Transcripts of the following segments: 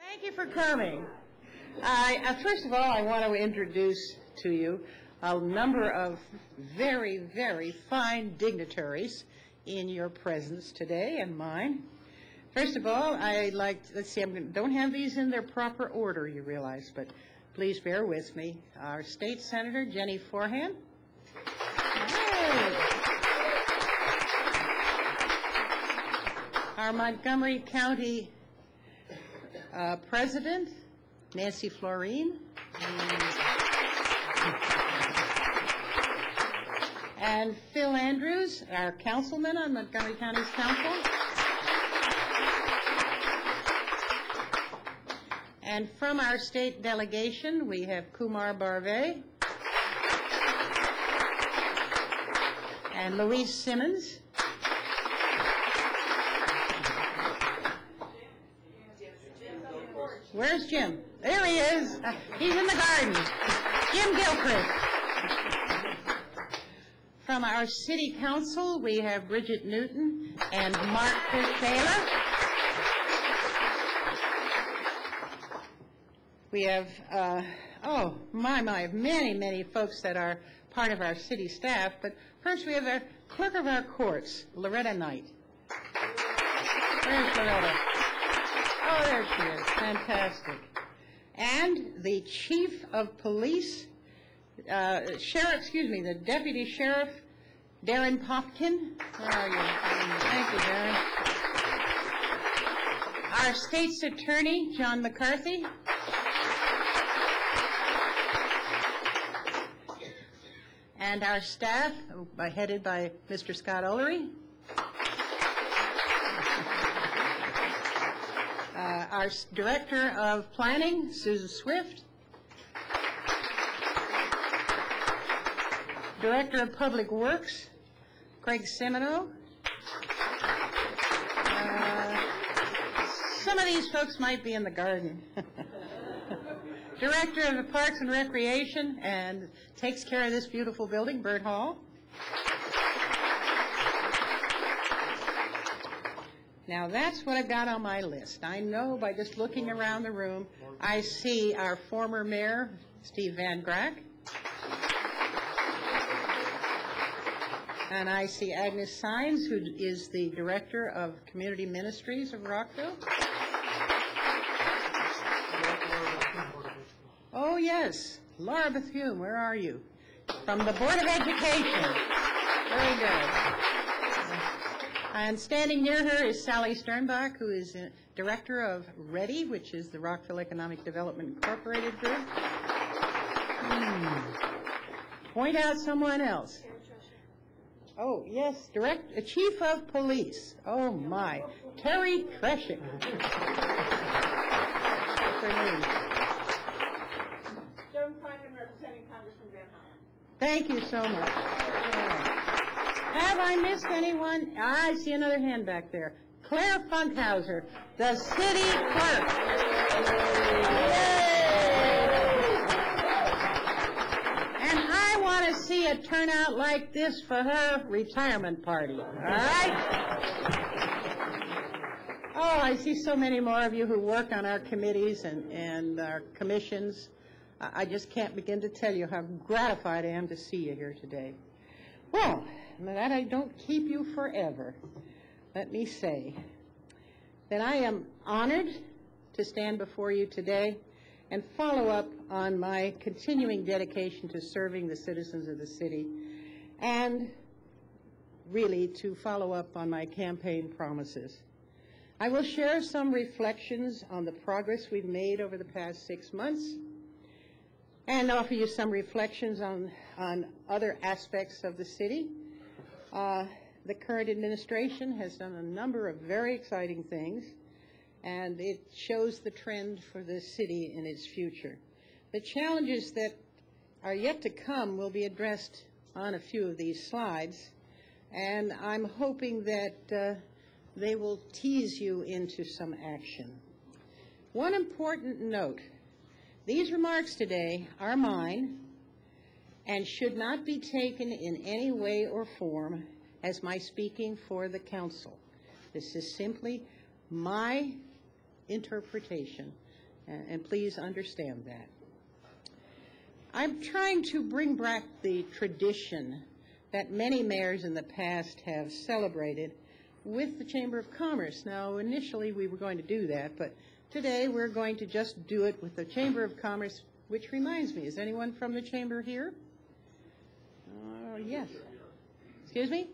Thank you for coming. First of all, I want to introduce to you a number of very, very fine dignitaries in your presence today and mine. First of all, let's see, don't have these in their proper order, you realize, but please bear with me. Our State Senator, Jenny Forehand. Hey. Our Montgomery County President, Nancy Florine. And Phil Andrews, our councilman on Montgomery County's council. And from our state delegation, we have Kumar Barve and Louise Simmons. Where's Jim? There he is. He's in the garden. Jim Gilchrist. From our city council, we have Bridget Newton and Mark Fischela. We have, many, many folks that are part of our city staff. But first we have our clerk of our courts, Loretta Knight. Where's Loretta? Oh, there she is. Fantastic. And the chief of police, the deputy sheriff, Darren Popkin. Where are you? Thank you, Darren. Our state's attorney, John McCarthy. And our staff, headed by Mr. Scott Ullery. Our Director of Planning, Susan Swift. Director of Public Works, Craig Semino. Some of these folks might be in the garden. Director of the Parks and Recreation and takes care of this beautiful building, Bert Hall. Now that's what I've got on my list. I know by just looking around the room, I see our former mayor, Steve Van Grack. And I see Agnes Sines, who is the Director of Community Ministries of Rockville. Oh, yes. Laura Bethune, where are you? From the Board of Education. Very good. And standing near her is Sally Sternbach, who is Director of READY, which is the Rockville Economic Development Incorporated group. Point out someone else. Oh, yes, Chief of Police. Oh, my. Terry Treshik. What's her name? Joan Franklin, representing Congressman Van Hollen. Thank you so much. Have I missed anyone? I see another hand back there. Claire Funkhauser, the city clerk. And I want to see a turnout like this for her retirement party. All right? Oh, I see so many more of you who work on our committees and our commissions. I just can't begin to tell you how gratified I am to see you here today. Well, that I don't keep you forever, let me say that I am honored to stand before you today and follow up on my continuing dedication to serving the citizens of the city and really to follow up on my campaign promises. I will share some reflections on the progress we've made over the past 6 months and offer you some reflections on other aspects of the city. The current administration has done a number of very exciting things, and it shows the trend for the city in its future. The challenges that are yet to come will be addressed on a few of these slides, and I'm hoping that they will tease you into some action. One important note: these remarks today are mine and should not be taken in any way or form as my speaking for the council. This is simply my interpretation and please understand that. I'm trying to bring back the tradition that many mayors in the past have celebrated with the Chamber of Commerce. Now, initially we were going to do that, but today we're going to just do it with the Chamber of Commerce, which reminds me, is anyone from the Chamber here? Yes. Excuse me?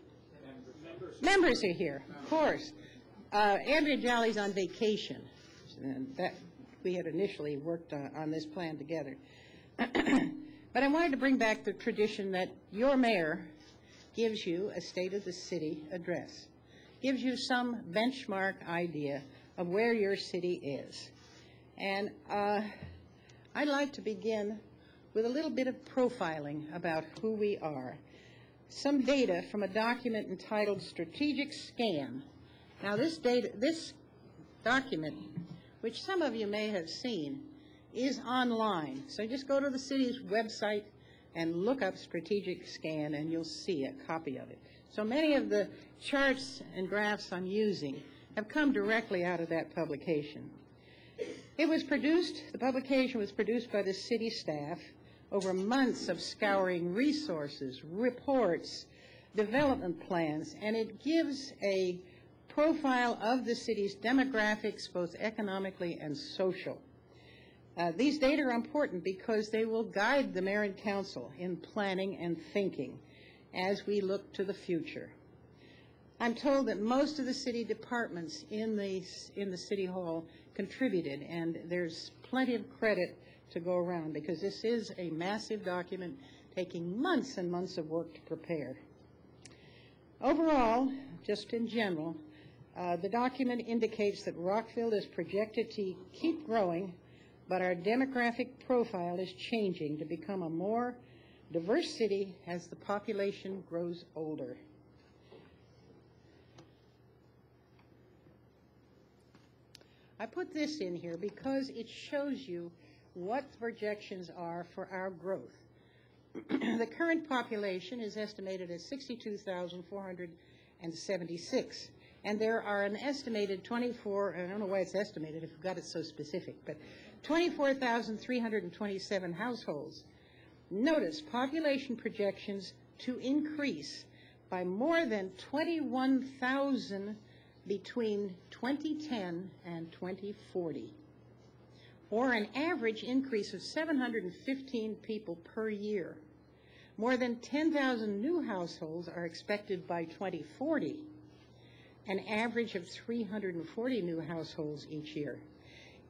Members are here, of course. Andrea Jolly's on vacation, and that we had initially worked on this plan together. But I wanted to bring back the tradition that your mayor gives you a State of the City address, gives you some benchmark idea of where your city is. And I'd like to begin with a little bit of profiling about who we are. Some data from a document entitled Strategic Scan. Now this document, which some of you may have seen, is online. So just go to the city's website and look up Strategic Scan and you'll see a copy of it. So many of the charts and graphs I'm using have come directly out of that publication. It was produced, the publication was produced by the city staff over months of scouring resources, reports, development plans, and it gives a profile of the city's demographics, both economically and social. These data are important because they will guide the mayor and council in planning and thinking as we look to the future. I'm told that most of the city departments in the City Hall contributed, and there's plenty of credit to go around because this is a massive document taking months and months of work to prepare. Overall, just in general, the document indicates that Rockville is projected to keep growing, but our demographic profile is changing to become a more diverse city as the population grows older. I put this in here because it shows you what the projections are for our growth. The current population is estimated at 62,476, and there are an estimated 24, I don't know why it's estimated if you've got it so specific, but 24,327 households. Notice population projections to increase by more than 21,000 between 2010 and 2040, or an average increase of 715 people per year. More than 10,000 new households are expected by 2040, an average of 340 new households each year.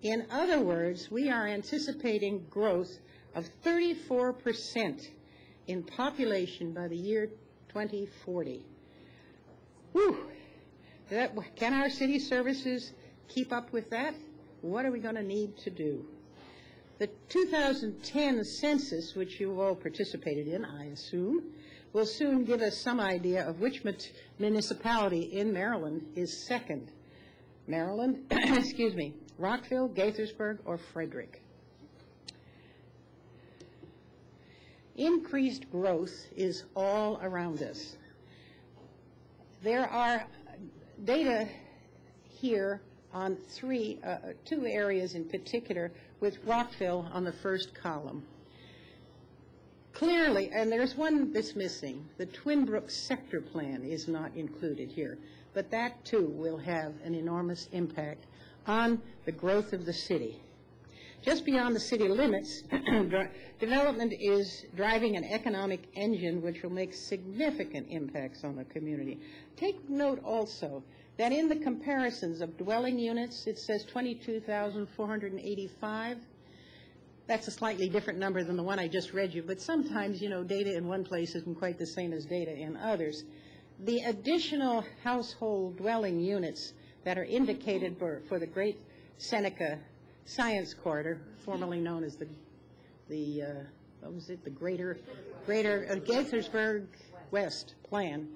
In other words, we are anticipating growth of 34% in population by the year 2040. Whew. Can our city services keep up with that? What are we going to need to do? The 2010 census, which you all participated in, I assume, will soon give us some idea of which municipality in Maryland is second. Maryland, excuse me, Rockville, Gaithersburg, or Frederick. Increased growth is all around us. There are data here on two areas in particular, with Rockville on the first column. Clearly, and there's one that's missing, the Twin Brooks sector plan is not included here, but that too will have an enormous impact on the growth of the city. Just beyond the city limits, development is driving an economic engine which will make significant impacts on the community. Take note also that in the comparisons of dwelling units, it says 22,485. That's a slightly different number than the one I just read you, but sometimes, you know, data in one place isn't quite the same as data in others. The additional household dwelling units that are indicated for the Great Seneca Science Corridor, formerly known as the Greater Gaithersburg West Plan,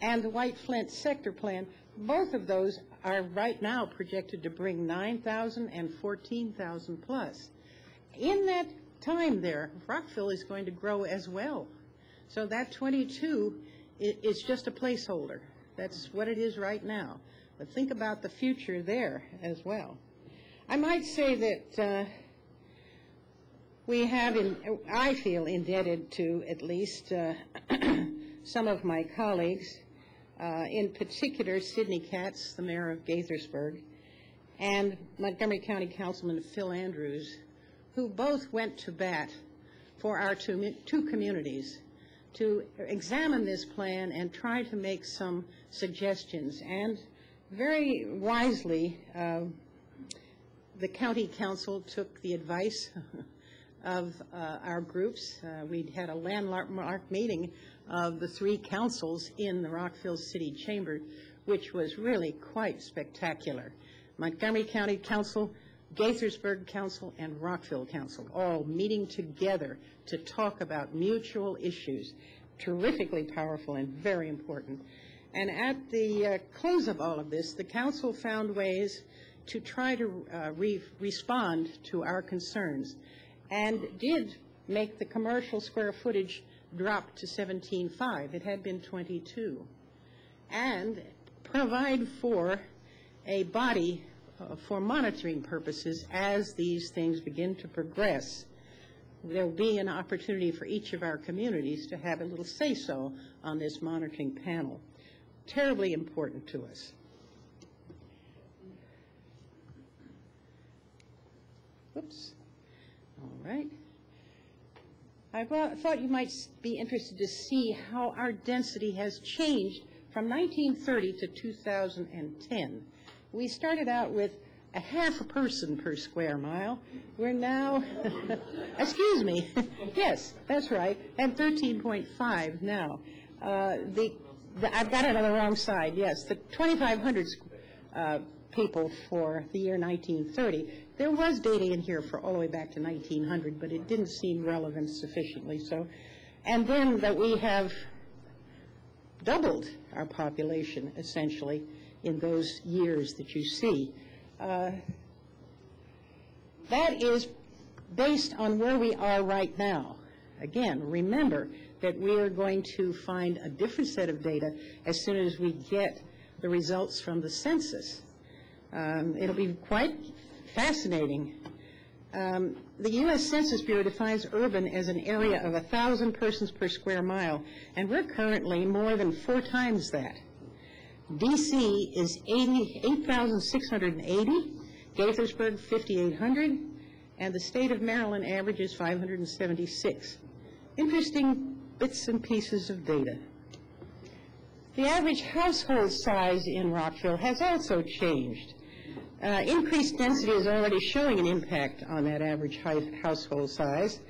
and the White Flint Sector Plan, both of those are right now projected to bring 9,000 and 14,000 plus. In that time there, Rockville is going to grow as well. So that 22 is just a placeholder. That's what it is right now. But think about the future there as well. I might say that I feel indebted to at least some of my colleagues, in particular Sidney Katz, the mayor of Gaithersburg, and Montgomery County Councilman Phil Andrews, who both went to bat for our two communities to examine this plan and try to make some suggestions. And very wisely, the county council took the advice of our groups. We had a landmark meeting of the three councils in the Rockville City Chamber, which was really quite spectacular. Montgomery County Council, Gaithersburg Council, and Rockville Council, all meeting together to talk about mutual issues. Terrifically powerful and very important. And at the close of all of this, the council found ways to try to respond to our concerns, and did make the commercial square footage drop to 17.5. It had been 22. And provide for a body for monitoring purposes as these things begin to progress. There will be an opportunity for each of our communities to have a little say-so on this monitoring panel. Terribly important to us. Oops. All right. I thought you might be interested to see how our density has changed from 1930 to 2010. We started out with a half a person per square mile. We're now, excuse me, yes, that's right, and 13.5 now. I've got it on the wrong side, yes, the 2,500 people for the year 1930. There was data in here for all the way back to 1900, but it didn't seem relevant sufficiently. So, and then that we have doubled our population, essentially, in those years that you see. That is based on where we are right now. Again, remember that we are going to find a different set of data as soon as we get the results from the census. It'll be quite fascinating. The U.S. Census Bureau defines urban as an area of 1,000 persons per square mile, and we're currently more than 4 times that. D.C. is 8,680, Gaithersburg 5,800, and the state of Maryland averages 576. Interesting bits and pieces of data. The average household size in Rockville has also changed. Increased density is already showing an impact on that average household size.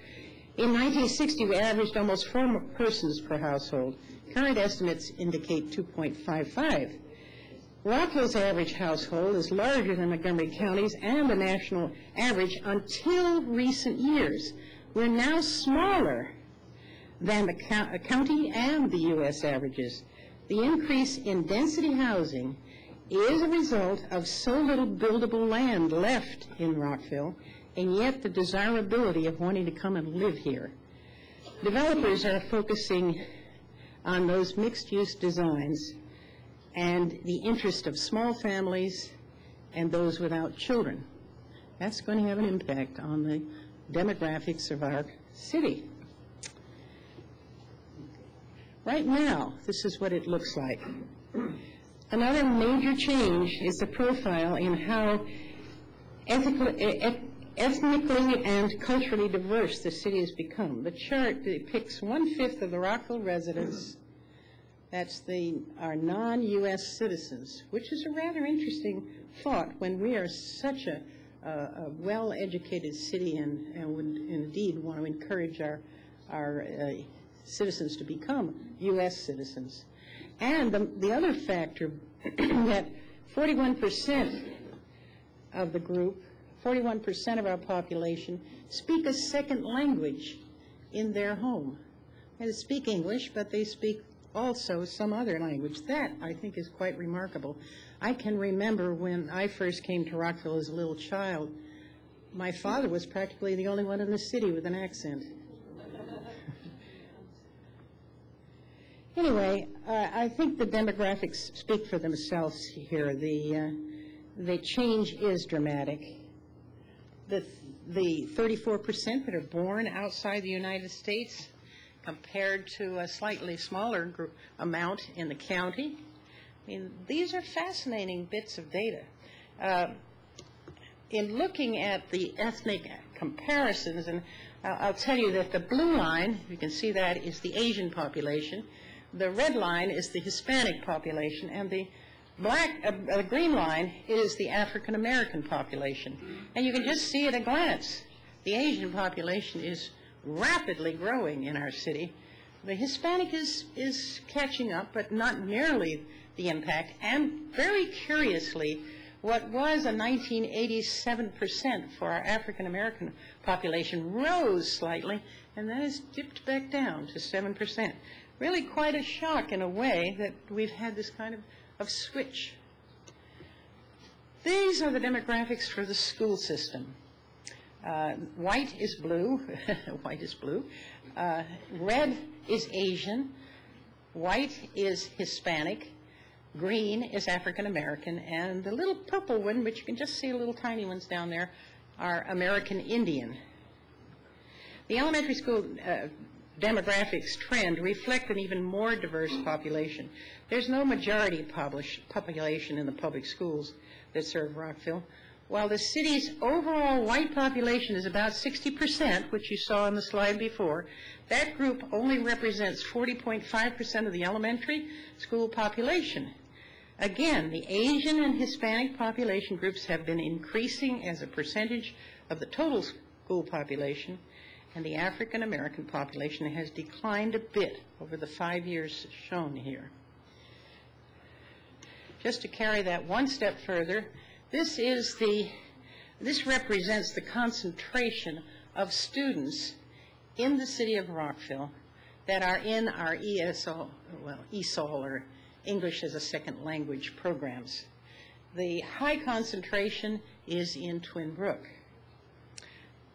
In 1960, we averaged almost 4 persons per household. Current estimates indicate 2.55. Rockville's average household is larger than Montgomery County's and the national average until recent years. We're now smaller than the county and the U.S. averages. The increase in density housing is a result of so little buildable land left in Rockville, and yet the desirability of wanting to come and live here. Developers are focusing on those mixed-use designs and the interest of small families and those without children. That's going to have an impact on the demographics of our city. Right now, this is what it looks like. Another major change is the profile in how ethnically and culturally diverse the city has become. The chart depicts 1/5 of the Rockville residents. That's our non-U.S. citizens, which is a rather interesting thought when we are such a well-educated city and would indeed want to encourage our citizens to become U.S. citizens. And the other factor that 41% of the group, 41% of our population, speak a second language in their home. They speak English, but they speak also some other language. That, I think, is quite remarkable. I can remember when I first came to Rockville as a little child, my father was practically the only one in the city with an accent. Anyway, I think the demographics speak for themselves here. The change is dramatic. the 34% that are born outside the United States compared to a slightly smaller amount in the county. I mean, these are fascinating bits of data. In looking at the ethnic comparisons, and I'll tell you that the blue line, you can see that, is the Asian population. The red line is the Hispanic population, and the green line is the African American population. And you can just see at a glance, the Asian population is rapidly growing in our city. The Hispanic is catching up, but not nearly the impact. And very curiously, what was a 1987% for our African American population rose slightly, and then has dipped back down to 7%. Really quite a shock in a way that we've had this kind of switch. These are the demographics for the school system. White is blue. White is blue. Red is Asian. White is Hispanic. Green is African American. And the little purple one, which you can just see little tiny ones down there, are American Indian. The elementary school demographics trend reflect an even more diverse population. There's no majority population in the public schools that serve Rockville. While the city's overall white population is about 60%, which you saw on the slide before, that group only represents 40.5% of the elementary school population. Again, the Asian and Hispanic population groups have been increasing as a percentage of the total school population, and the African American population has declined a bit over the 5 years shown here. Just to carry that one step further, this represents the concentration of students in the city of Rockville that are in our ESOL, or English as a Second Language programs. The high concentration is in Twin Brook.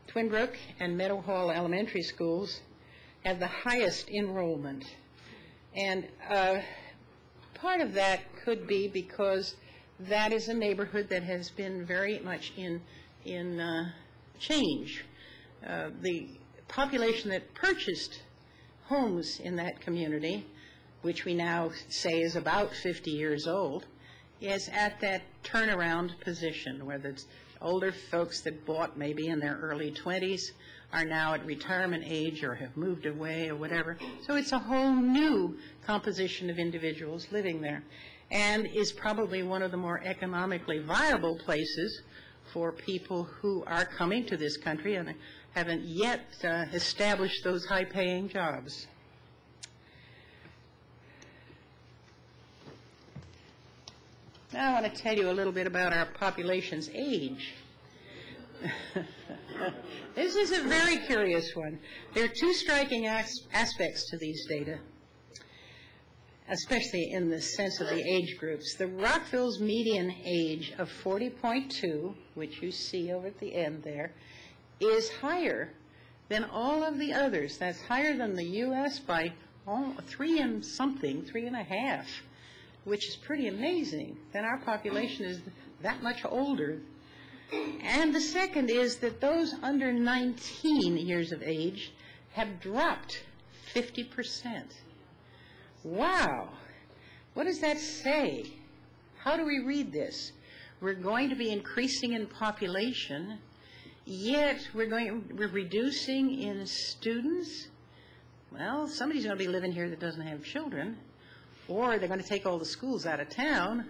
Twin Brook and Meadow Hall Elementary Schools have the highest enrollment. And part of that could be because that is a neighborhood that has been very much in change. The population that purchased homes in that community, which we now say is about 50 years old, is at that turnaround position where the older folks that bought maybe in their early 20s are now at retirement age or have moved away or whatever. So it's a whole new composition of individuals living there, and is probably one of the more economically viable places for people who are coming to this country and haven't yet established those high-paying jobs. Now I want to tell you a little bit about our population's age. This is a very curious one. There are two striking aspects to these data, especially in the sense of the age groups. The Rockville's median age of 40.2, which you see over at the end there, is higher than all of the others. That's higher than the U.S. by 3.5, which is pretty amazing. Then our population is that much older. And the second is that those under 19 years of age have dropped 50%. Wow. What does that say? How do we read this? We're going to be increasing in population, yet we're reducing in students? Well, somebody's going to be living here that doesn't have children, or they're going to take all the schools out of town.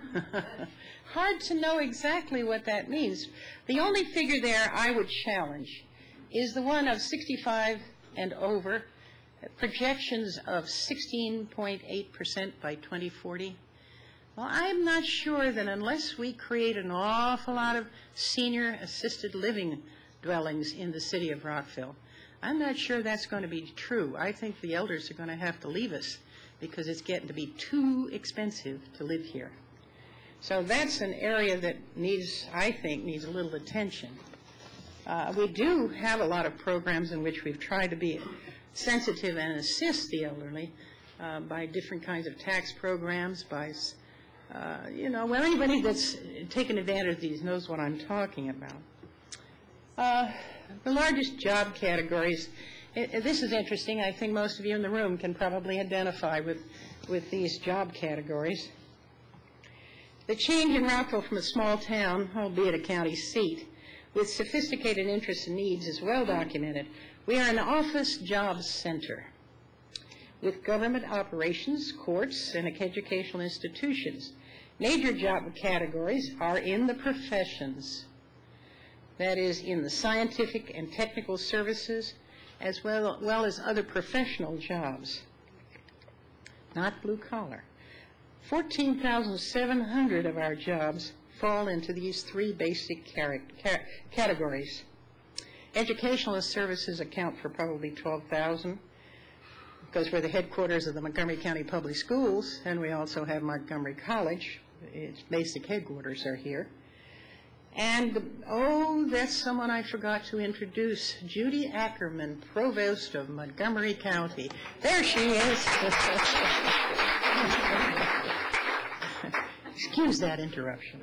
Hard to know exactly what that means. The only figure there I would challenge is the one of 65 and over, projections of 16.8% by 2040. Well, I'm not sure that unless we create an awful lot of senior assisted living dwellings in the city of Rockville, I'm not sure that's going to be true. I think the elders are going to have to leave us because it's getting to be too expensive to live here. So that's an area that I think needs a little attention. We do have a lot of programs in which we've tried to be sensitive and assist the elderly by different kinds of tax programs, by, anybody that's taken advantage of these knows what I'm talking about. The largest job categories, this is interesting. I think most of you in the room can probably identify with these job categories. The change in Rockville from a small town, albeit a county seat, with sophisticated interests and needs is well documented. We are an office jobs center with government operations, courts, and educational institutions. Major job categories are in the professions, that is, in the scientific and technical services, as well as other professional jobs, not blue collar. 14,700 of our jobs fall into these three basic categories. Educational services account for probably 12,000, because we're the headquarters of the Montgomery County Public Schools, and we also have Montgomery College. Its basic headquarters are here. And, oh, that's someone I forgot to introduce, Judy Ackerman, Provost of Montgomery County. There she is. Excuse that interruption.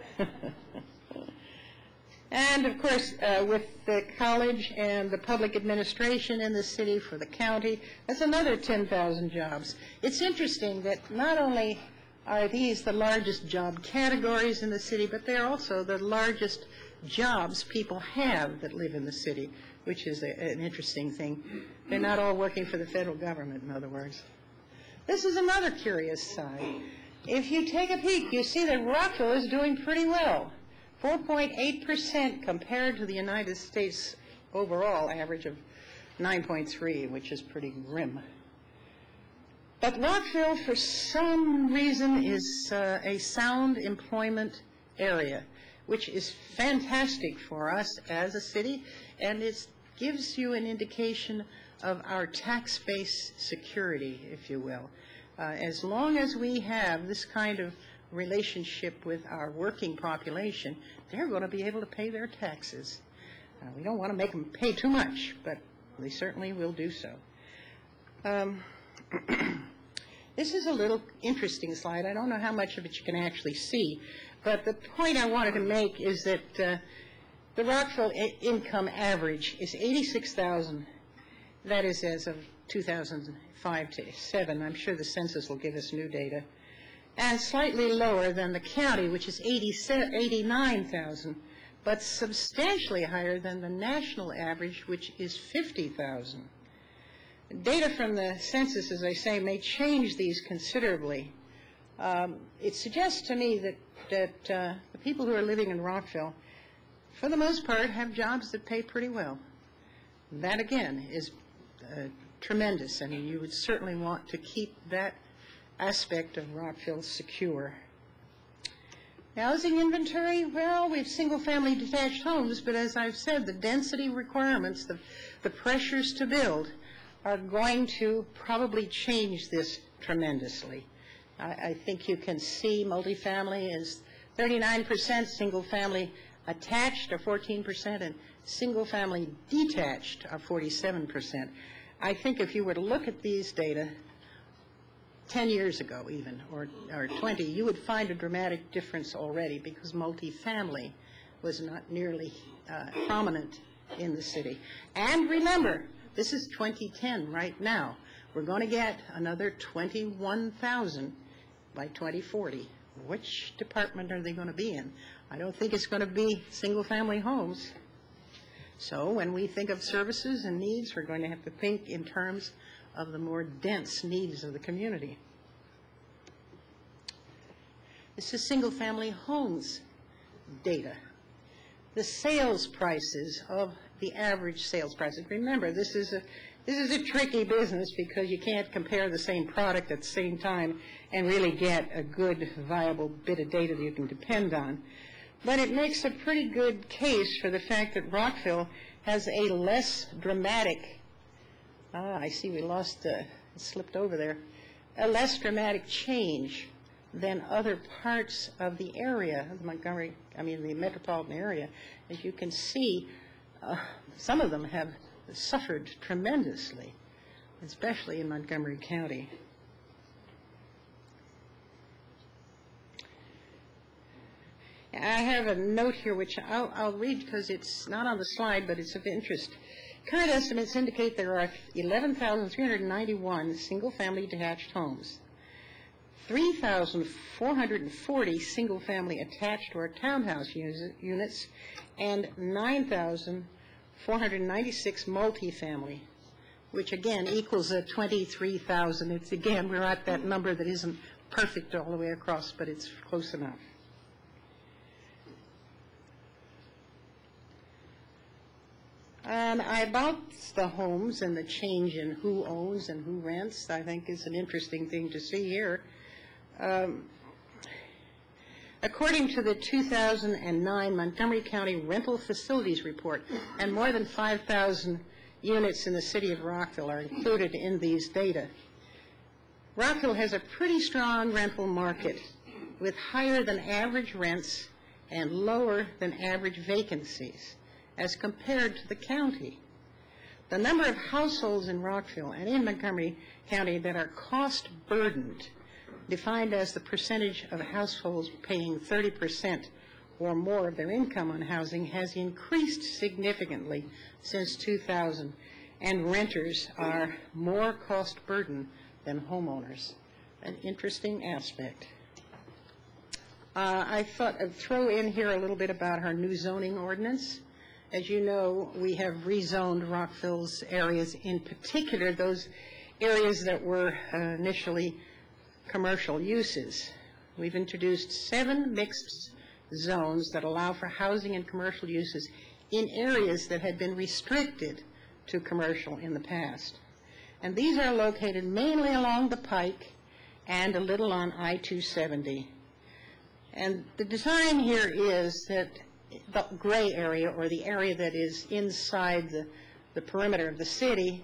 And, of course, with the college and the public administration in the city for the county, that's another 10,000 jobs. It's interesting that not only are these the largest job categories in the city, but they're also the largest jobs people have that live in the city, which is an interesting thing. They're not all working for the federal government, in other words. This is another curious side. If you take a peek, you see that Rockville is doing pretty well. 4.8% compared to the United States overall average of 9.3, which is pretty grim. But Rockville, for some reason, is a sound employment area, which is fantastic for us as a city, and it gives you an indication of our tax base security, if you will. As long as we have this kind of relationship with our working population, they're going to be able to pay their taxes. We don't want to make them pay too much, but they certainly will do so. This is a little interesting slide. I don't know how much of it you can actually see, but the point I wanted to make is that the Rockville income average is $86,000. That is as of 2005 to 7. I'm sure the census will give us new data. And slightly lower than the county, which is $89,000, but substantially higher than the national average, which is $50,000. Data from the census, as I say, may change these considerably. It suggests to me that the people who are living in Rockville, for the most part, have jobs that pay pretty well. That, again, is tremendous, and you would certainly want to keep that aspect of Rockville secure. Housing inventory, well, we have single-family detached homes, but as I've said, the density requirements, the pressures to build are going to probably change this tremendously. I think you can see multifamily is 39%, single-family attached are 14%, and single-family detached are 47%. I think if you were to look at these data 10 years ago even, or 20, you would find a dramatic difference already because multifamily was not nearly prominent in the city. And remember, this is 2010 right now. We're going to get another 21,000 by 2040. Which department are they going to be in? I don't think it's going to be single-family homes. So when we think of services and needs, we're going to have to think in terms of the more dense needs of the community. This is single-family homes data. The sales prices of the average sales prices. Remember, this is a tricky business because you can't compare the same product at the same time and really get a good, viable bit of data that you can depend on. But it makes a pretty good case for the fact that Rockville has a less dramatic I see we lost, it slipped over there. A less dramatic change than other parts of the area, the metropolitan area. As you can see, some of them have suffered tremendously, especially in Montgomery County. I have a note here which I'll read because it's not on the slide, but it's of interest. Current estimates indicate there are 11,391 single-family detached homes, 3,440 single-family attached or townhouse units, and 9,496 multifamily, which again equals 23,000. It's again, we're at that number that isn't perfect all the way across, but it's close enough. And about the homes and the change in who owns and who rents, I think is an interesting thing to see here. According to the 2009 Montgomery County Rental Facilities Report, and more than 5,000 units in the city of Rockville are included in these data, Rockville has a pretty strong rental market with higher than average rents and lower than average vacancies as compared to the county. The number of households in Rockville and in Montgomery County that are cost burdened, defined as the percentage of households paying 30% or more of their income on housing, has increased significantly since 2000, and renters are more cost burdened than homeowners. An interesting aspect. I thought I'd throw in here a little bit about our new zoning ordinance. As you know, we have rezoned Rockville's areas, in particular those areas that were initially commercial uses. We've introduced 7 mixed zones that allow for housing and commercial uses in areas that had been restricted to commercial in the past. And these are located mainly along the Pike and a little on I-270. And the design here is that the gray area, or the area that is inside the perimeter of the city,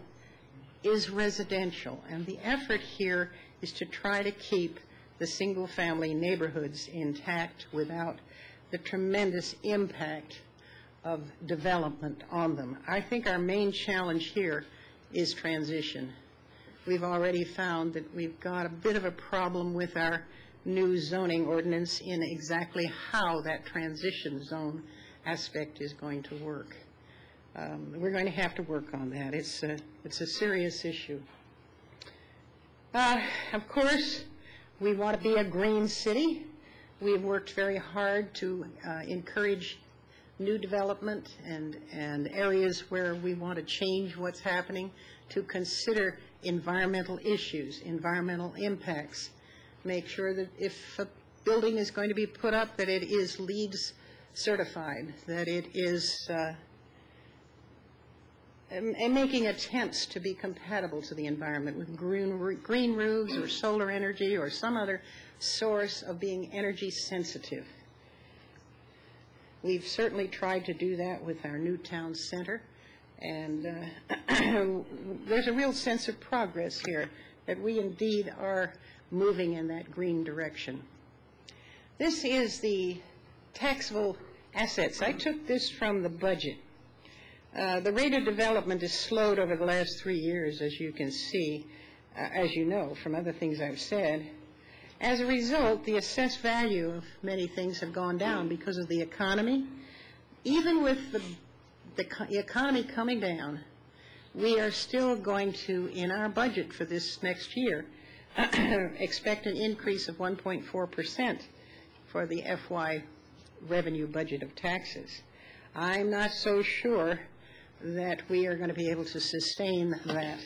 is residential. And the effort here is to try to keep the single-family neighborhoods intact without the tremendous impact of development on them. I think our main challenge here is transition. We've already found that we've got a bit of a problem with our new zoning ordinance in exactly how that transition zone aspect is going to work. We're going to have to work on that. It's a serious issue. Of course, we want to be a green city. We've worked very hard to encourage new development and areas where we want to change what's happening, to consider environmental issues, environmental impacts, make sure that if a building is going to be put up, that it is LEED certified, that it is and making attempts to be compatible to the environment with green roofs or solar energy or some other source of being energy sensitive. We've certainly tried to do that with our new town center, and there's a real sense of progress here, that we indeed are moving in that green direction. This is the taxable assets. I took this from the budget. The rate of development has slowed over the last 3 years, as you can see, as you know from other things I've said. As a result, the assessed value of many things have gone down because of the economy. Even with the economy coming down, we are still going to, in our budget for this next year, expect an increase of 1.4% for the FY revenue budget of taxes. I'm not so sure that we are going to be able to sustain that.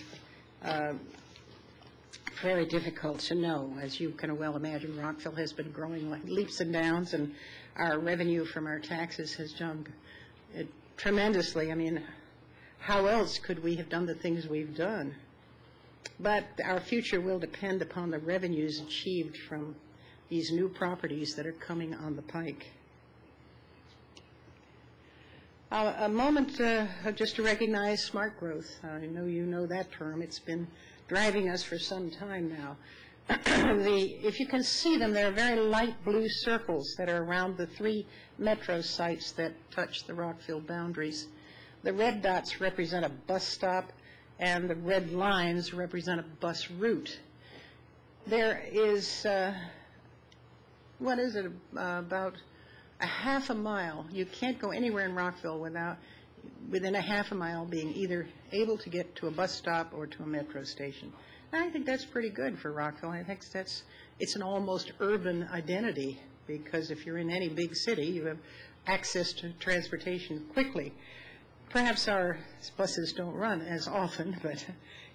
Very difficult to know. As you can well imagine, Rockville has been growing like leaps and bounds, and our revenue from our taxes has jumped tremendously. I mean, how else could we have done the things we've done? But our future will depend upon the revenues achieved from these new properties that are coming on the Pike. A moment just to recognize smart growth. I know you know that term. It's been driving us for some time now. If you can see them, they're very light blue circles that are around the 3 metro sites that touch the Rockville boundaries. The red dots represent a bus stop, and the red lines represent a bus route. There is, about a half a mile. You can't go anywhere in Rockville within a half a mile being either able to get to a bus stop or to a metro station. And I think that's pretty good for Rockville. I think it's an almost urban identity, because if you're in any big city, you have access to transportation quickly. Perhaps our buses don't run as often, but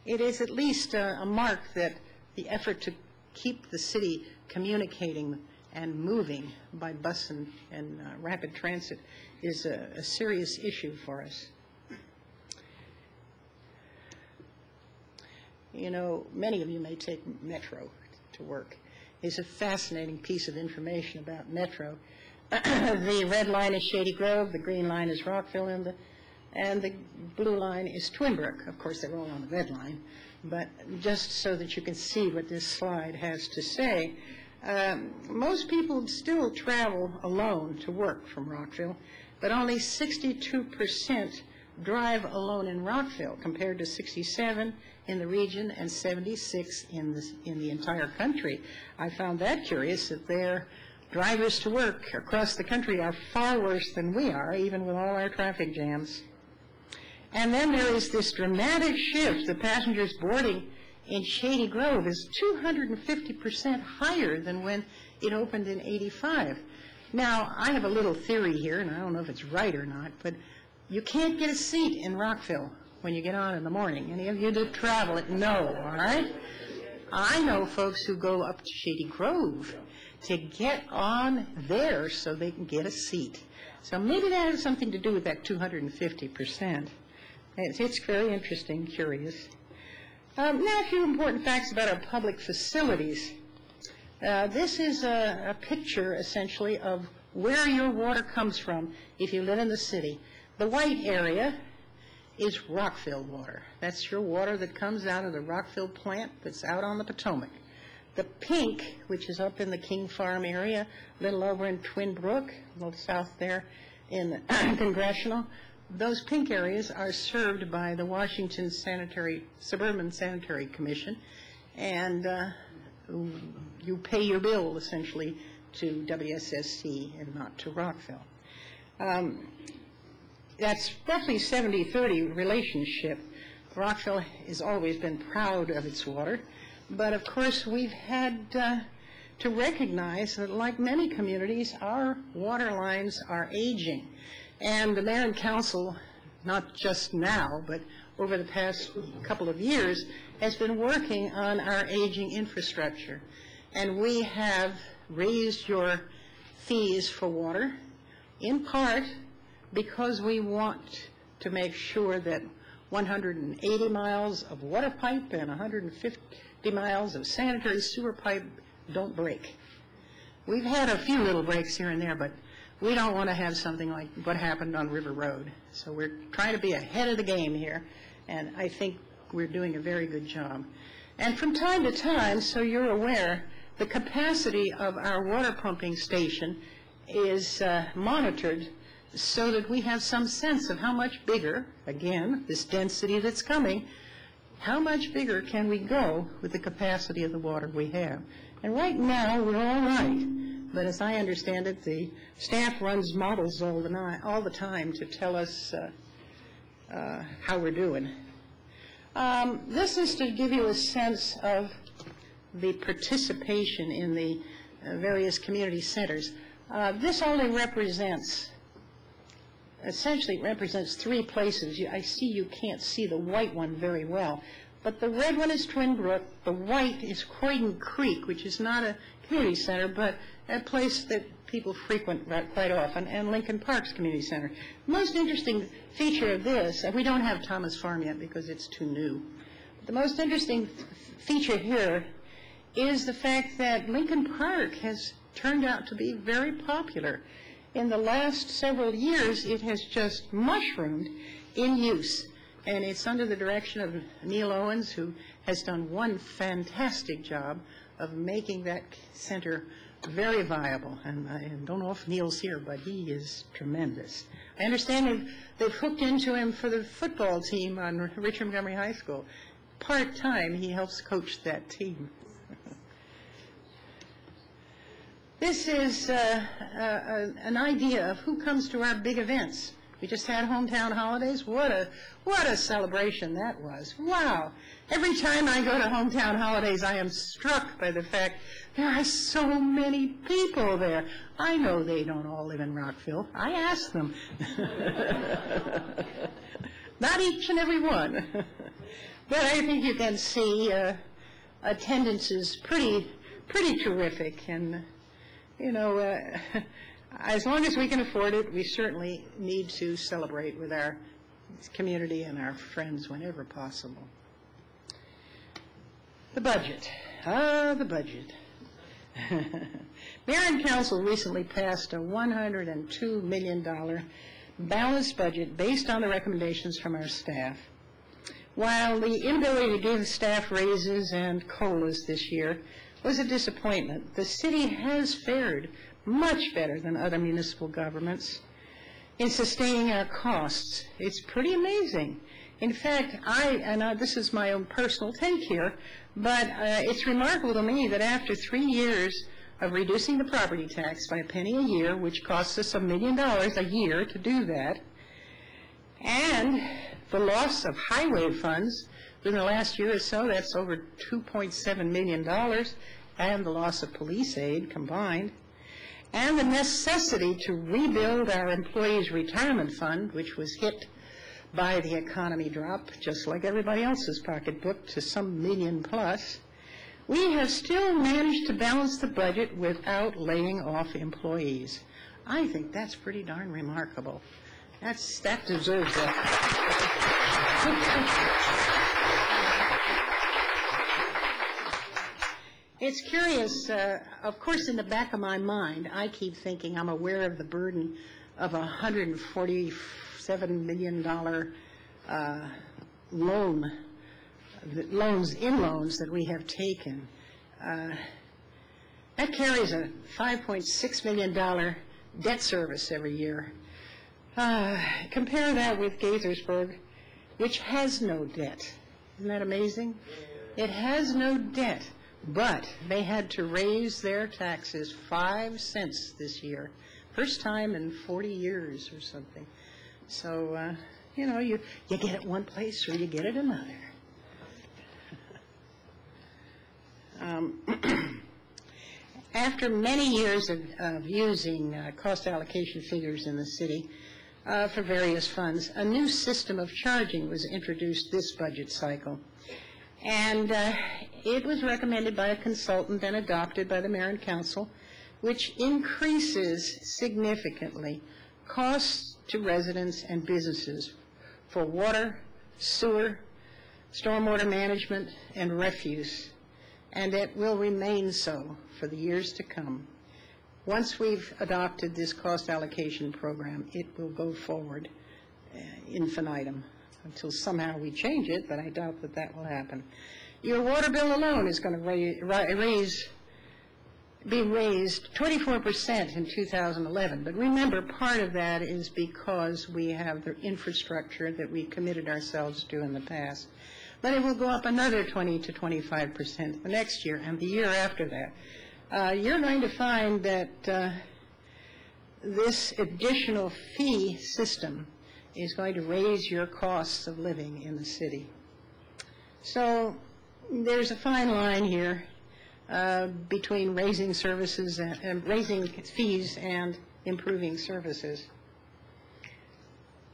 it is at least a mark that the effort to keep the city communicating and moving by bus and rapid transit is a serious issue for us. You know, many of you may take Metro to work. It's a fascinating piece of information about Metro. The red line is Shady Grove, the green line is Rockville, and the blue line is Twin Brook. Of course, they're all on the red line, but just so that you can see what this slide has to say, most people still travel alone to work from Rockville, but only 62% drive alone in Rockville, compared to 67 in the region and 76 in the entire country. I found that curious, that their drivers to work across the country are far worse than we are, even with all our traffic jams. And then there is this dramatic shift. The passengers boarding in Shady Grove is 250% higher than when it opened in '85. Now, I have a little theory here, and I don't know if it's right or not, but you can't get a seat in Rockville when you get on in the morning. Any of you that travel it know, all right? I know folks who go up to Shady Grove to get on there so they can get a seat. So maybe that has something to do with that 250%. It's very interesting, curious. Now a few important facts about our public facilities. This is a picture, essentially, of where your water comes from if you live in the city. The white area is Rockville water. That's your water that comes out of the Rockville plant that's out on the Potomac. The pink, which is up in the King Farm area, a little over in Twin Brook, a little south there in the Congressional, those pink areas are served by the Washington Suburban Sanitary Commission, and you pay your bill, essentially, to WSSC and not to Rockville. That's roughly 70-30 relationship. Rockville has always been proud of its water, but of course we've had to recognize that, like many communities, our water lines are aging. And the mayor and council, not just now, but over the past couple of years, has been working on our aging infrastructure. And we have raised your fees for water, in part because we want to make sure that 180 miles of water pipe and 150 miles of sanitary sewer pipe don't break. We've had a few little breaks here and there, but we don't want to have something like what happened on River Road. So we're trying to be ahead of the game here, and I think we're doing a very good job. And from time to time, so you're aware, the capacity of our water pumping station is monitored so that we have some sense of how much bigger, again, this density that's coming, how much bigger can we go with the capacity of the water we have. And right now, we're all right. But as I understand it, the staff runs models all the time to tell us how we're doing. This is to give you a sense of the participation in the various community centers. This only essentially represents 3 places. I see you can't see the white one very well, but the red one is Twin Brook, the white is Croydon Creek, which is not a community center, but a place that people frequent quite often, and Lincoln Park's community center. The most interesting feature of this, we don't have Thomas Farm yet because it's too new. The most interesting feature here is the fact that Lincoln Park has turned out to be very popular. In the last several years, it has just mushroomed in use, and it's under the direction of Neil Owens, who has done one fantastic job of making that center very viable. And I don't know if Neil's here, but he is tremendous. I understand they've hooked into him for the football team on Richard Montgomery High School. Part-time, he helps coach that team. This is an idea of who comes to our big events. We just had hometown holidays. What a celebration that was. Wow. Every time I go to hometown holidays, I am struck by the fact there are so many people there. I know they don't all live in Rockville. I asked them. Not each and every one. But I think you can see attendance is pretty terrific. And, you know, as long as we can afford it, we certainly need to celebrate with our community and our friends whenever possible. The budget. The budget. Mayor and Council recently passed a $102 million balanced budget based on the recommendations from our staff. While the inability to give staff raises and COLAs this year was a disappointment, the city has fared much better than other municipal governments in sustaining our costs. It's pretty amazing. In fact, this is my own personal take here, but it's remarkable to me that after 3 years of reducing the property tax by a penny a year, which costs us $1 million a year to do that, and the loss of highway funds within the last year or so, that's over $2.7 million, and the loss of police aid combined, and the necessity to rebuild our employees' retirement fund, which was hit by the economy drop, just like everybody else's pocketbook, to some million plus, we have still managed to balance the budget without laying off employees. I think that's pretty darn remarkable. That deserves that. It's curious, of course, in the back of my mind, I keep thinking I'm aware of the burden of a $147 million loans that we have taken. That carries a $5.6 million debt service every year. Compare that with Gaithersburg, which has no debt. Isn't that amazing? It has no debt, but they had to raise their taxes 5 cents this year. First time in 40 years or something. So, you know, you get it one place or you get it another. After many years of using cost allocation figures in the city for various funds, a new system of charging was introduced this budget cycle. And it was recommended by a consultant and adopted by the mayor and council, which increases significantly costs to residents and businesses for water, sewer, stormwater management, and refuse. And it will remain so for the years to come. Once we've adopted this cost allocation program, it will go forward infinitum until somehow we change it, but I doubt that that will happen. Your water bill alone is going to be raised 24% in 2011. But remember, part of that is because we have the infrastructure that we committed ourselves to in the past. But it will go up another 20 to 25% the next year and the year after that. You're going to find that this additional fee system is going to raise your costs of living in the city. So there's a fine line here between raising services and raising fees and improving services.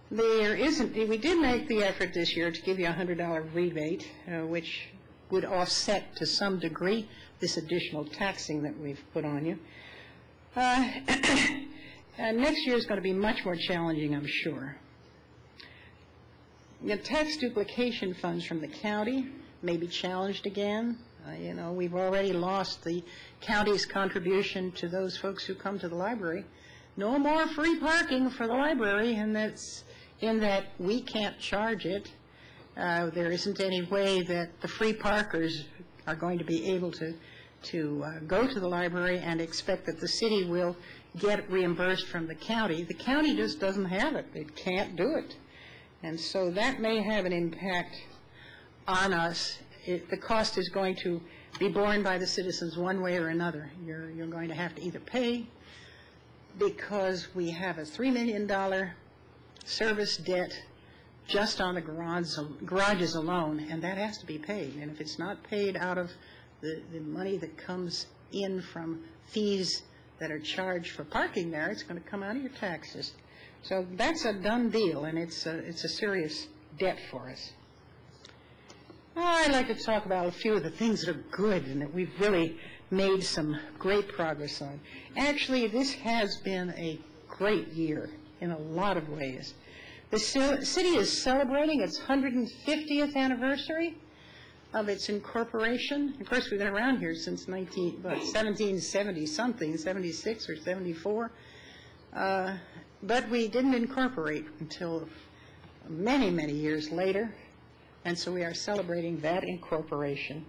We did make the effort this year to give you a $100 rebate, which would offset to some degree this additional taxing that we've put on you. And next year is going to be much more challenging, I'm sure. The tax duplication funds from the county may be challenged again. You know, we've already lost the county's contribution to those folks who come to the library. No more free parking for the library, and that's in that we can't charge it. There isn't any way that the free parkers are going to be able to go to the library and expect that the city will get reimbursed from the county. The county just doesn't have it. It can't do it. And so that may have an impact on us. The cost is going to be borne by the citizens one way or another. You're going to have to either pay because we have a $3 million service debt just on the garages alone, and that has to be paid. And if it's not paid out of the money that comes in from fees that are charged for parking there, it's going to come out of your taxes. So that's a done deal, and it's a serious debt for us. I'd like to talk about a few of the things that are good and that we've really made some great progress on. Actually, this has been a great year in a lot of ways. The city is celebrating its 150th anniversary of its incorporation. Of course, we've been around here since 1770-something, 76 or 74. But we didn't incorporate until many, many years later. And so we are celebrating that incorporation.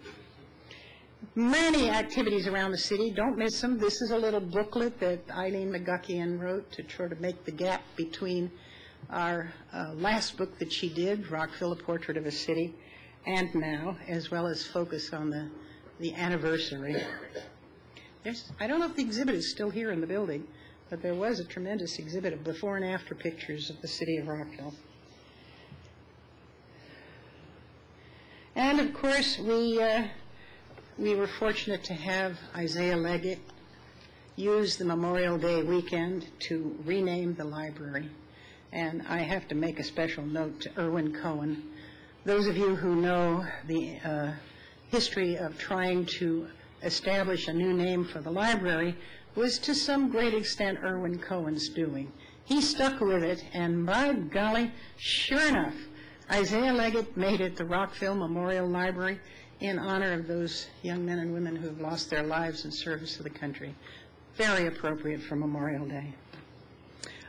Many activities around the city. Don't miss them. This is a little booklet that Eileen McGuckian wrote to try to make the gap between our last book that she did, Rockville, A Portrait of a City, and now, as well as focus on the anniversary. I don't know if the exhibit is still here in the building, but there was a tremendous exhibit of before and after pictures of the city of Rockville. And of course, we were fortunate to have Isaiah Leggett use the Memorial Day weekend to rename the library. And I have to make a special note to Irwin Cohen. Those of you who know the history of trying to establish a new name for the library was to some great extent Irwin Cohen's doing. He stuck with it, and by golly, sure enough, Isaiah Leggett made it the Rockville Memorial Library in honor of those young men and women who have lost their lives in service to the country. Very appropriate for Memorial Day.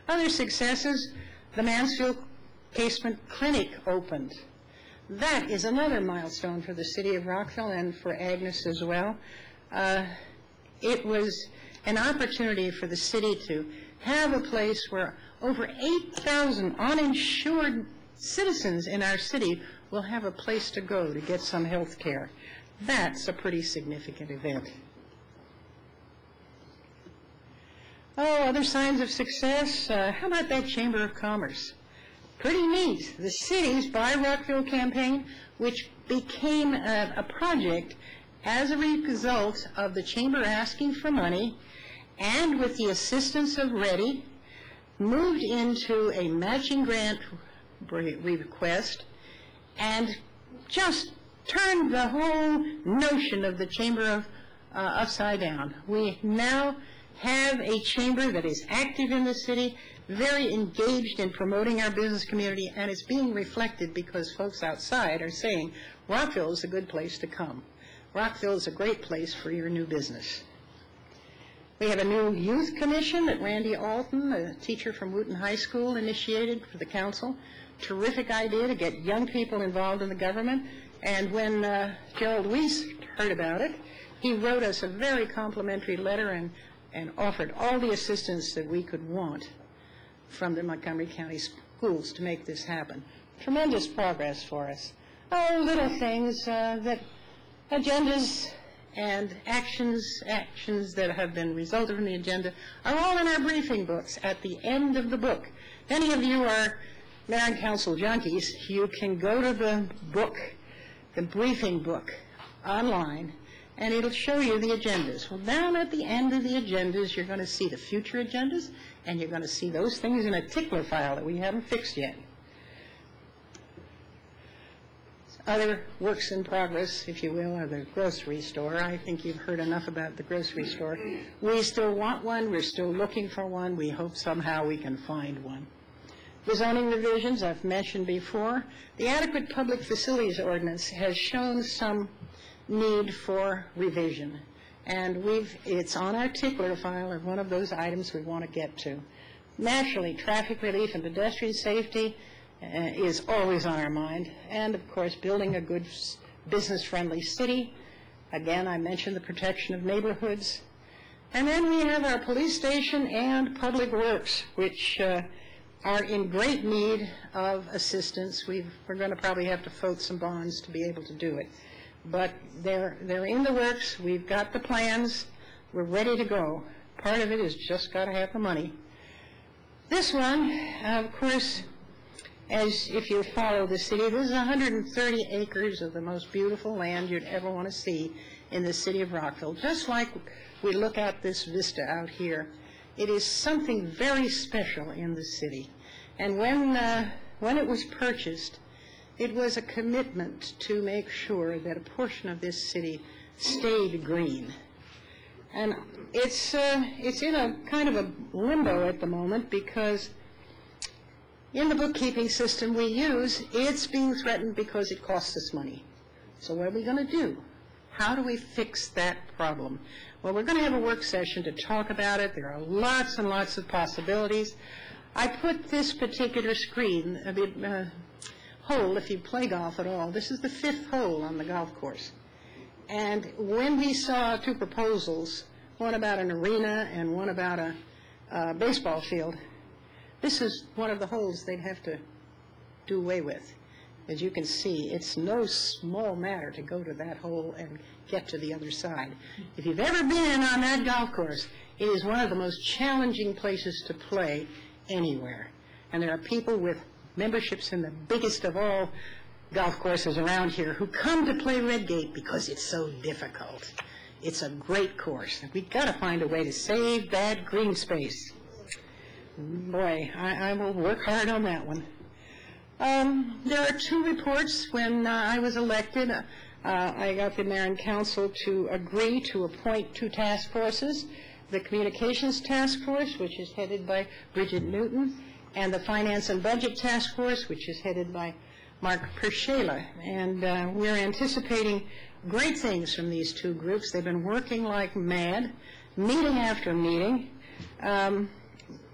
Other successes, the Mansfield Casement Clinic opened. That is another milestone for the city of Rockville and for Agnes as well. It was an opportunity for the city to have a place where over 8,000 uninsured citizens in our city will have a place to go to get some health care. That's a pretty significant event. Oh, other signs of success? How about that Chamber of Commerce? Pretty neat. The city's Buy Rockville campaign, which became a project as a result of the Chamber asking for money and with the assistance of Ready, moved into a matching grant request and just turned the whole notion of the Chamber upside down. We now have a chamber that is active in the city, very engaged in promoting our business community, and it's being reflected because folks outside are saying, Rockville is a good place to come. Rockville is a great place for your new business. We have a new youth commission that Randy Alton, a teacher from Wooten High School, initiated for the council. Terrific idea to get young people involved in the government. And when Gerald Weiss heard about it, he wrote us a very complimentary letter and offered all the assistance that we could want from the Montgomery County schools to make this happen. Tremendous progress for us. Oh, little things that agendas and actions that have been resulted from the agenda are all in our briefing books at the end of the book. If any of you are mayor and council junkies, you can go to the book, the briefing book, online, and it'll show you the agendas. Well, down at the end of the agendas, you're going to see the future agendas, and you're going to see those things in a tickler file that we haven't fixed yet. Other works in progress, if you will, are the grocery store. I think you've heard enough about the grocery store. We still want one. We're still looking for one. We hope somehow we can find one. The zoning revisions I've mentioned before. The adequate public facilities ordinance has shown some need for revision. And it's on our tickler file of one of those items we want to get to. Naturally, traffic relief and pedestrian safety is always on our mind. And, of course, building a good business-friendly city. Again, I mentioned the protection of neighborhoods. And then we have our police station and public works, which are in great need of assistance. We're going to probably have to float some bonds to be able to do it. but they're in the works. We've got the plans. We're ready to go. Part of it is just got to have the money. This one, of course, as if you follow the city, this is 130 acres of the most beautiful land you'd ever want to see in the city of Rockville. Just like we look at this vista out here, it is something very special in the city. And when it was purchased, it was a commitment to make sure that a portion of this city stayed green. And it's in a kind of a limbo at the moment because in the bookkeeping system we use, it's being threatened because it costs us money. So what are we going to do? How do we fix that problem? Well, we're going to have a work session to talk about it. There are lots and lots of possibilities. I put this particular screen, hole, if you play golf at all. This is the 5th hole on the golf course. And when we saw 2 proposals, one about an arena and one about a baseball field, this is one of the holes they'd have to do away with. As you can see, it's no small matter to go to that hole and get to the other side. If you've ever been on that golf course, it is one of the most challenging places to play anywhere. And there are people with memberships in the biggest of all golf courses around here who come to play Redgate because it's so difficult. It's a great course. We've got to find a way to save that green space. Boy, I will work hard on that one. There are 2 reports. When I was elected, I got the mayor and council to agree to appoint 2 task forces, the Communications Task Force, which is headed by Bridget Newton, and the Finance and Budget Task Force, which is headed by Mark Pershela. And we're anticipating great things from these 2 groups. They've been working like mad, meeting after meeting.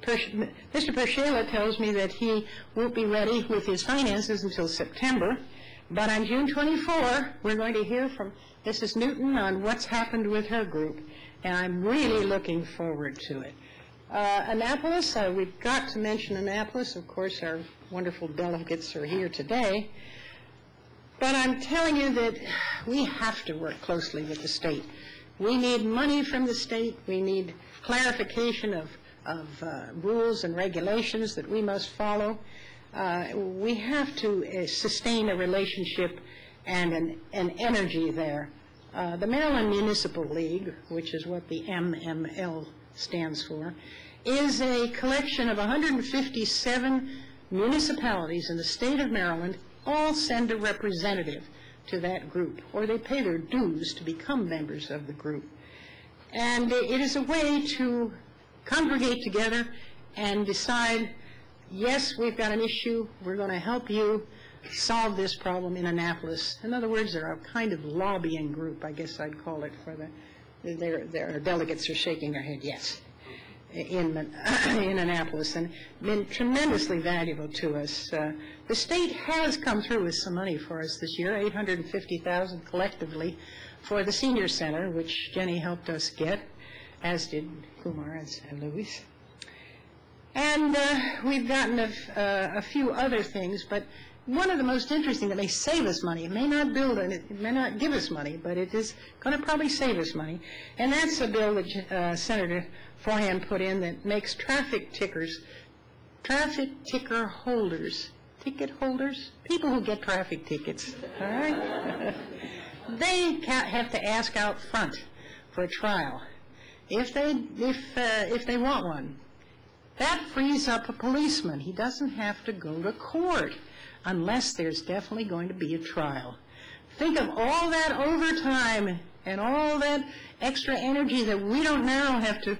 Mr. Pershela tells me that he won't be ready with his finances until September, but on June 24, we're going to hear from Mrs. Newton on what's happened with her group, and I'm really looking forward to it. Annapolis, we've got to mention Annapolis. Of course, our wonderful delegates are here today. But I'm telling you that we have to work closely with the state. We need money from the state. We need clarification of rules and regulations that we must follow. We have to sustain a relationship and an energy there. The Maryland Municipal League, which is what the MML stands for, is a collection of 157 municipalities in the state of Maryland. All send a representative to that group, or they pay their dues to become members of the group. And it is a way to congregate together and decide, yes, we've got an issue, we're going to help you solve this problem in Annapolis. In other words, they're a kind of lobbying group, I guess I'd call it, for their delegates are shaking their head, yes, in Annapolis, and been tremendously valuable to us. The state has come through with some money for us this year, $850,000 collectively for the senior center, which Jenny helped us get, as did Kumar and Louis. And we've gotten a few other things, but one of the most interesting that may save us money, it may not build and it may not give us money, but it is going to probably save us money, and that's a bill that Senator Forehand put in that makes traffic ticker holders, ticket holders, people who get traffic tickets, all right? They have to ask out front for a trial if they want one. That frees up a policeman. He doesn't have to go to court unless there's definitely going to be a trial. Think of all that overtime and all that extra energy that we don't now have to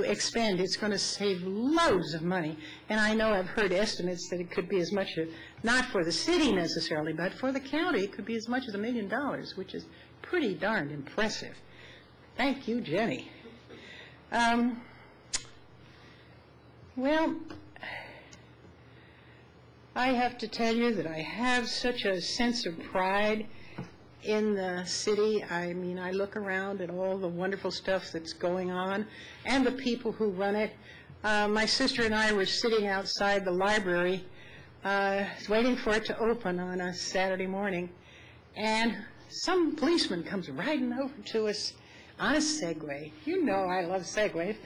expend. It's going to save loads of money. And I know I've heard estimates that it could be as much, not for the city necessarily, but for the county, it could be as much as $1 million, which is pretty darned impressive. Thank you, Jenny. Well, I have to tell you that I have such a sense of pride in the city. I mean, I look around at all the wonderful stuff that's going on and the people who run it. My sister and I were sitting outside the library waiting for it to open on a Saturday morning, and some policeman comes riding over to us on a Segway. You know I love Segways.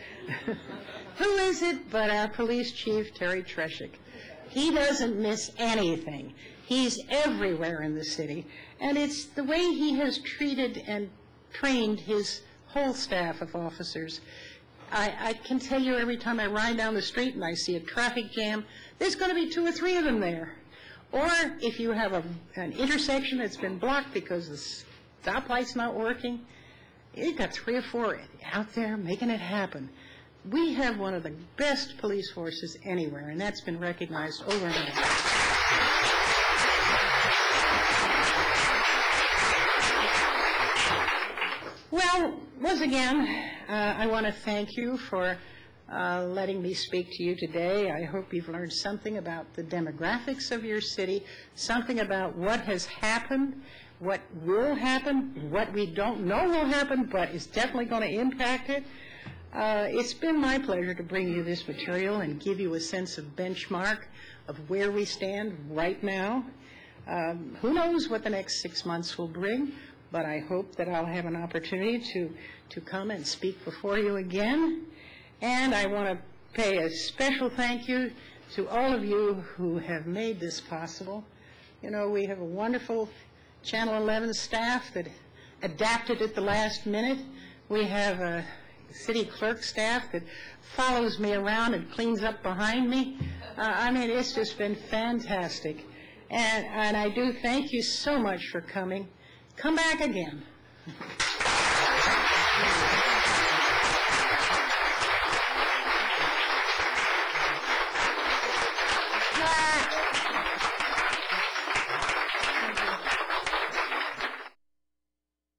Who is it but our police chief, Terry Treshik? He doesn't miss anything. He's everywhere in the city, and it's the way he has treated and trained his whole staff of officers. I can tell you every time I ride down the street and I see a traffic jam, there's going to be 2 or 3 of them there. Or if you have an intersection that's been blocked because the stoplight's not working, you've got 3 or 4 out there making it happen. We have one of the best police forces anywhere, and that's been recognized over and over. Well, once again, I want to thank you for letting me speak to you today. I hope you've learned something about the demographics of your city, something about what has happened, what will happen, what we don't know will happen, but is definitely going to impact it. It's been my pleasure to bring you this material and give you a sense of benchmark of where we stand right now. Who knows what the next 6 months will bring, but I hope that I'll have an opportunity to come and speak before you again. And I want to pay a special thank you to all of you who have made this possible. You know, we have a wonderful Channel 11 staff that adapted at the last minute. We have a city clerk staff that follows me around and cleans up behind me. I mean, it's just been fantastic. And I do thank you so much for coming. Come back again.